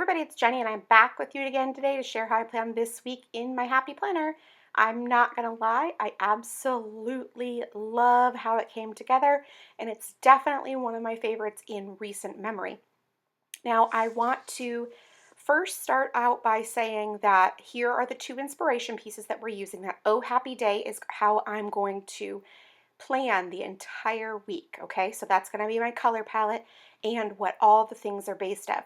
Everybody, it's Jenny, and I'm back with you again today to share how I plan this week in my Happy Planner. I'm not gonna lie, I absolutely love how it came together, and it's definitely one of my favorites in recent memory. Now, I want to first start out by saying that here are the two inspiration pieces that we're using. That Oh Happy Day is how I'm going to plan the entire week, okay? So that's gonna be my color palette and what all the things are based of.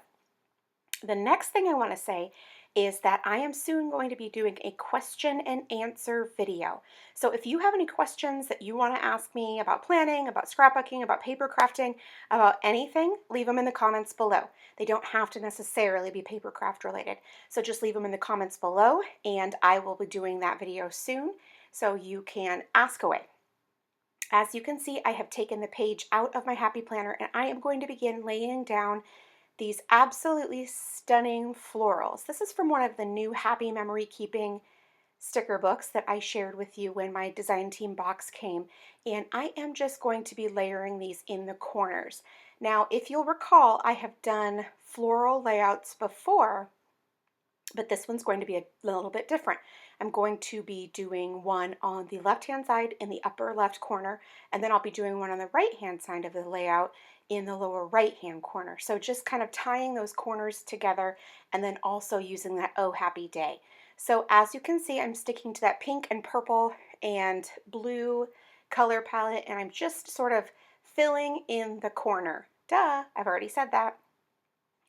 The next thing I want to say is that I am soon going to be doing a question and answer video. So if you have any questions that you want to ask me about planning, about scrapbooking, about paper crafting, about anything, leave them in the comments below. They don't have to necessarily be paper craft related. So just leave them in the comments below and I will be doing that video soon so you can ask away. As you can see, I have taken the page out of my Happy Planner and I am going to begin laying down these absolutely stunning florals. This is from one of the new Happy Memory Keeping sticker books that I shared with you when my design team box came, and I am just going to be layering these in the corners. Now, if you'll recall, I have done floral layouts before, but this one's going to be a little bit different. I'm going to be doing one on the left-hand side in the upper left corner, and then I'll be doing one on the right-hand side of the layout in the lower right-hand corner. So just kind of tying those corners together and then also using that Oh Happy Day. So as you can see, I'm sticking to that pink and purple and blue color palette, and I'm just sort of filling in the corner. Duh, I've already said that.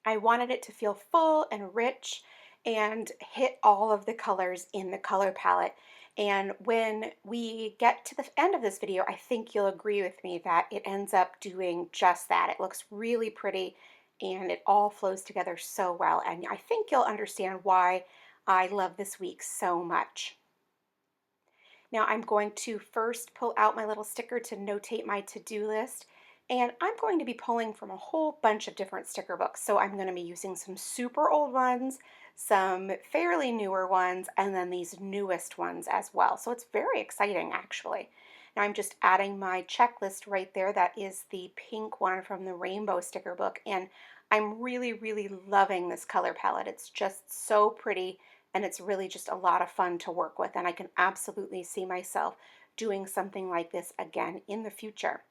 I wanted it to feel full and rich and hit all of the colors in the color palette. And when we get to the end of this video, I think you'll agree with me that it ends up doing just that. It looks really pretty and it all flows together so well. And I think you'll understand why I love this week so much. Now I'm going to first pull out my little sticker to notate my to-do list, and I'm going to be pulling from a whole bunch of different sticker books. So I'm going to be using some super old ones, some fairly newer ones, and then these newest ones as well. So it's very exciting actually. Now I'm just adding my checklist right there. That is the pink one from the rainbow sticker book, and I'm really loving this color palette. It's just so pretty and it's really just a lot of fun to work with, and I can absolutely see myself doing something like this again in the future.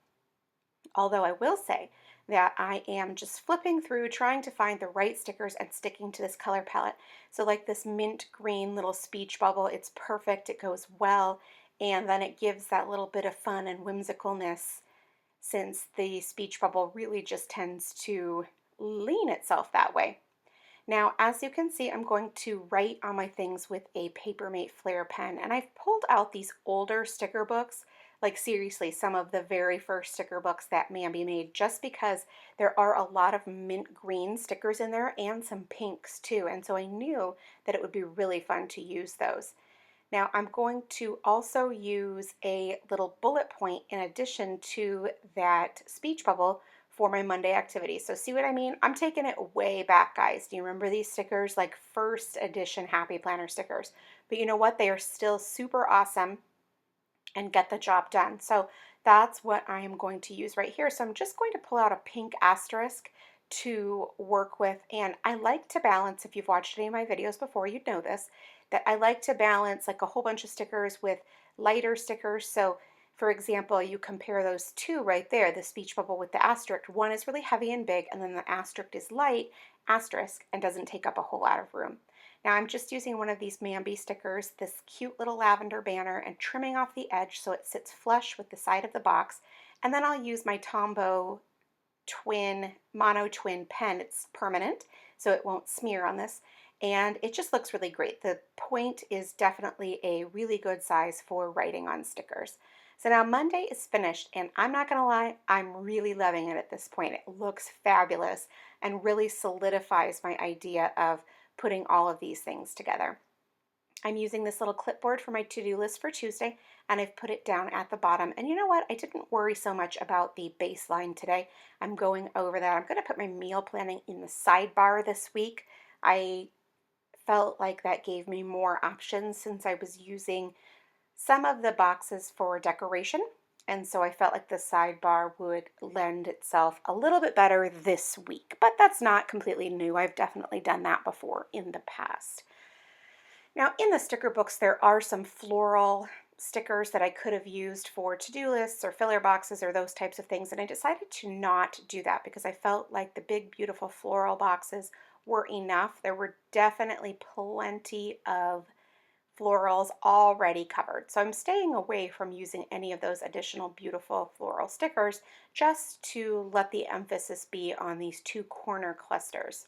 Although I will say that I am just flipping through trying to find the right stickers and sticking to this color palette. So like this mint green little speech bubble, it's perfect, it goes well, and then it gives that little bit of fun and whimsicalness since the speech bubble really just tends to lean itself that way. Now, as you can see, I'm going to write on my things with a PaperMate Flair pen, and I've pulled out these older sticker books, like seriously, some of the very first sticker books that Mambi made, just because there are a lot of mint green stickers in there and some pinks too, and so I knew that it would be really fun to use those. Now, I'm going to also use a little bullet point in addition to that speech bubble for my Monday activities. So see what I mean? I'm taking it way back, guys. Do you remember these stickers? Like first edition Happy Planner stickers. But you know what? They are still super awesome and get the job done. So that's what I am going to use right here. So I'm just going to pull out a pink asterisk to work with. And I like to balance, if you've watched any of my videos before, you'd know this, that I like to balance like a whole bunch of stickers with lighter stickers. So for example, you compare those two right there, the speech bubble with the asterisk. One is really heavy and big, and then the asterisk is light, asterisk, and doesn't take up a whole lot of room. Now I'm just using one of these Mambi stickers, this cute little lavender banner, and trimming off the edge so it sits flush with the side of the box. And then I'll use my Tombow mono twin pen. It's permanent, so it won't smear on this. And it just looks really great. The point is definitely a really good size for writing on stickers. So now Monday is finished, and I'm not going to lie, I'm really loving it at this point. It looks fabulous and really solidifies my idea of putting all of these things together. I'm using this little clipboard for my to-do list for Tuesday, and I've put it down at the bottom. And you know what? I didn't worry so much about the baseline today. I'm going over that. I'm going to put my meal planning in the sidebar this week. I felt like that gave me more options since I was using some of the boxes for decoration And so I felt like the sidebar would lend itself a little bit better this week, but that's not completely new. I've definitely done that before in the past. Now, in the sticker books, there are some floral stickers that I could have used for to-do lists or filler boxes or those types of things, and I decided to not do that because I felt like the big, beautiful floral boxes were enough. There were definitely plenty of florals already covered. So I'm staying away from using any of those additional beautiful floral stickers just to let the emphasis be on these two corner clusters.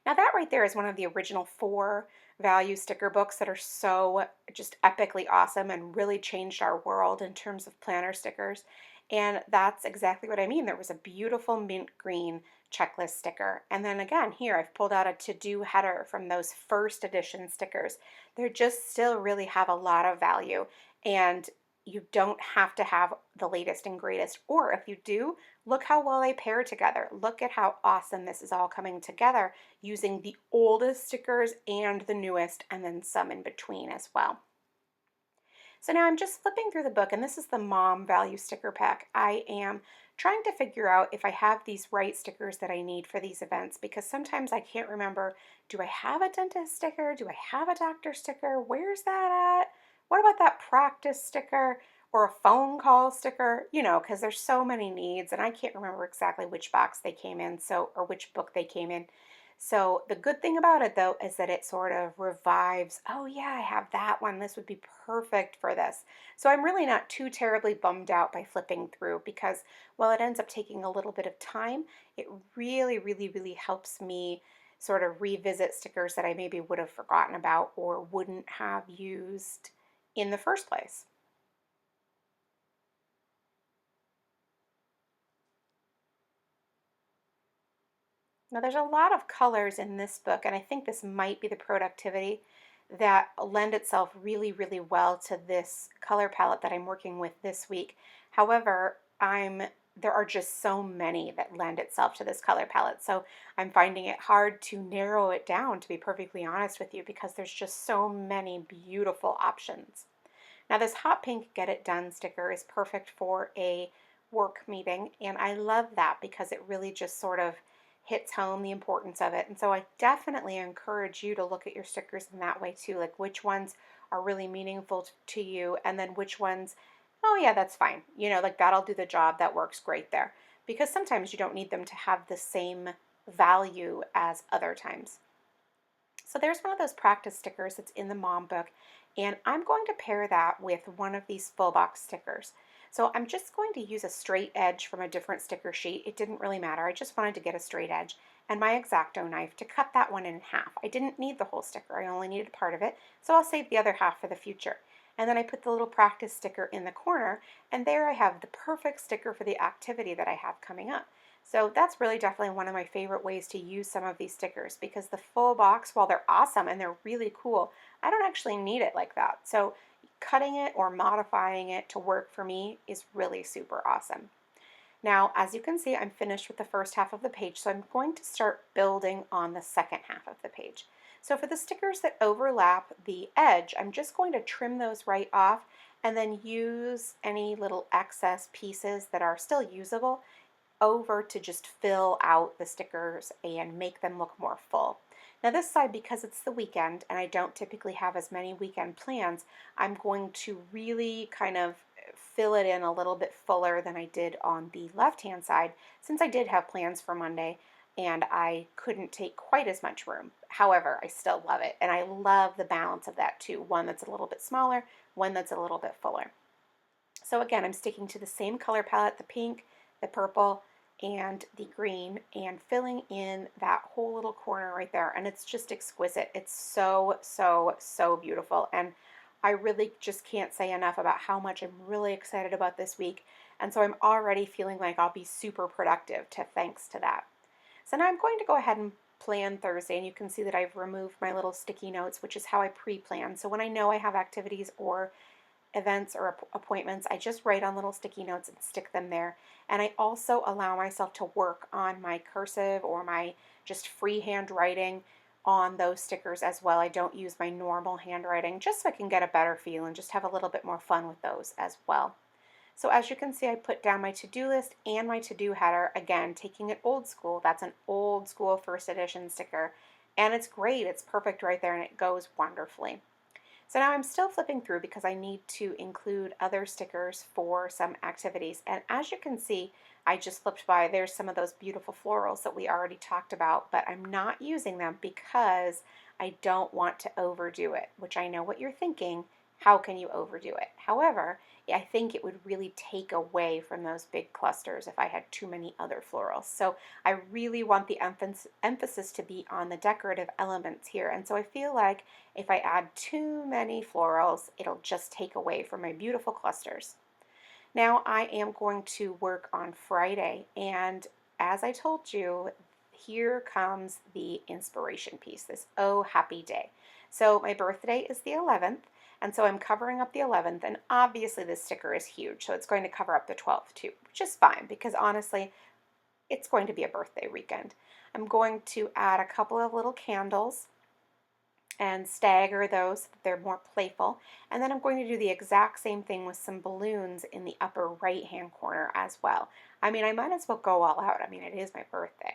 Now that right there is one of the original 4 value sticker books that are so just epically awesome and really changed our world in terms of planner stickers. And that's exactly what I mean. There was a beautiful mint green checklist sticker. And then again, here I've pulled out a to-do header from those first edition stickers. They just still really have a lot of value. And you don't have to have the latest and greatest. Or if you do, look how well they pair together. Look at how awesome this is all coming together using the oldest stickers and the newest, and then some in between as well. So now I'm just flipping through the book, and this is the Mom Value Sticker Pack. I am trying to figure out if I have these right stickers that I need for these events, because sometimes I can't remember, do I have a dentist sticker? Do I have a doctor sticker? Where's that at? What about that practice sticker or a phone call sticker? You know, because there's so many needs, and I can't remember exactly which box they came in, or which book they came in. So the good thing about it though is that it sort of revives, oh yeah, I have that one. This would be perfect for this. So I'm really not too terribly bummed out by flipping through because while it ends up taking a little bit of time, it really, really, really helps me sort of revisit stickers that I maybe would have forgotten about or wouldn't have used in the first place. Now, there's a lot of colors in this book, and I think this might be the productivity that lend itself really, really well to this color palette that I'm working with this week. However, there are just so many that lend itself to this color palette. So I'm finding it hard to narrow it down, to be perfectly honest with you, because there's just so many beautiful options. Now this hot pink Get It Done sticker is perfect for a work meeting, and I love that because it really just sort of hits home the importance of it. And so I definitely encourage you to look at your stickers in that way too, like which ones are really meaningful to you and then which ones, oh yeah, that's fine. You know, like that'll do the job, that works great there. Because sometimes you don't need them to have the same value as other times. So there's one of those practice stickers that's in the mom book, and I'm going to pair that with one of these full box stickers. So I'm just going to use a straight edge from a different sticker sheet. It didn't really matter. I just wanted to get a straight edge and my X-Acto knife to cut that one in half. I didn't need the whole sticker. I only needed part of it, so I'll save the other half for the future. And then I put the little practice sticker in the corner, and there I have the perfect sticker for the activity that I have coming up. So that's really definitely one of my favorite ways to use some of these stickers because the full box, while they're awesome and they're really cool, I don't actually need it like that. So cutting it or modifying it to work for me is really super awesome. Now, as you can see, I'm finished with the first half of the page, so I'm going to start building on the second half of the page. So for the stickers that overlap the edge, I'm just going to trim those right off and then use any little excess pieces that are still usable over to just fill out the stickers and make them look more full. Now this side, because it's the weekend and I don't typically have as many weekend plans, I'm going to really kind of fill it in a little bit fuller than I did on the left-hand side since I did have plans for Monday and I couldn't take quite as much room. However, I still love it and I love the balance of that too. One that's a little bit smaller, one that's a little bit fuller. So again, I'm sticking to the same color palette, the pink, the purple, and the green, and filling in that whole little corner right there. And it's just exquisite. It's so, so, so beautiful. And I really just can't say enough about how much I'm really excited about this week. And so I'm already feeling like I'll be super productive thanks to that. So now I'm going to go ahead and plan Thursday, and you can see that I've removed my little sticky notes, which is how I pre-plan. So when I know I have activities or events or appointments, I just write on little sticky notes and stick them there. And I also allow myself to work on my cursive or my just freehand writing on those stickers as well. I don't use my normal handwriting just so I can get a better feel and just have a little bit more fun with those as well. So as you can see, I put down my to-do list and my to-do header, again, taking it old school. That's an old school first edition sticker, and it's great. It's perfect right there, and it goes wonderfully. So now I'm still flipping through because I need to include other stickers for some activities. And as you can see, I just flipped by, there's some of those beautiful florals that we already talked about, but I'm not using them because I don't want to overdo it, which I know what you're thinking. How can you overdo it? However, I think it would really take away from those big clusters if I had too many other florals. So I really want the emphasis to be on the decorative elements here. And so I feel like if I add too many florals, it'll just take away from my beautiful clusters. Now I am going to work on Friday, and as I told you, here comes the inspiration piece, this Oh Happy Day. So my birthday is the 11th, and so I'm covering up the 11th, and obviously this sticker is huge, so it's going to cover up the 12th too, which is fine because honestly, it's going to be a birthday weekend. I'm going to add a couple of little candles and stagger those so that they're more playful. And then I'm going to do the exact same thing with some balloons in the upper right hand corner as well. I mean, I might as well go all out. I mean, it is my birthday.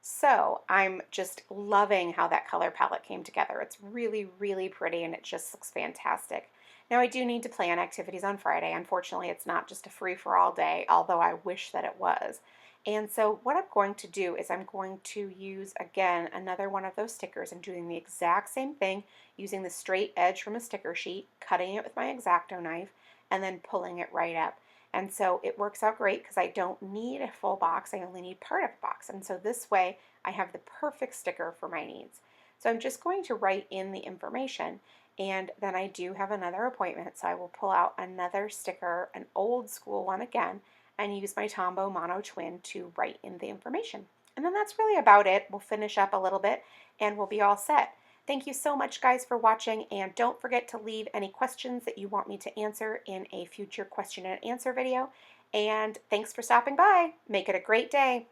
So I'm just loving how that color palette came together. It's really, really pretty, and it just looks fantastic. Now I do need to plan activities on Friday. Unfortunately, it's not just a free-for-all day, although I wish that it was. And so what I'm going to do is I'm going to use, again, another one of those stickers. I'm doing the exact same thing, using the straight edge from a sticker sheet, cutting it with my X-Acto knife, and then pulling it right up. And so it works out great because I don't need a full box, I only need part of a box. And so this way I have the perfect sticker for my needs. So I'm just going to write in the information, and then I do have another appointment, so I will pull out another sticker, an old school one again, and use my Tombow Mono Twin to write in the information. And then that's really about it. We'll finish up a little bit and we'll be all set. Thank you so much, guys, for watching, and don't forget to leave any questions that you want me to answer in a future question and answer video. And thanks for stopping by. Make it a great day.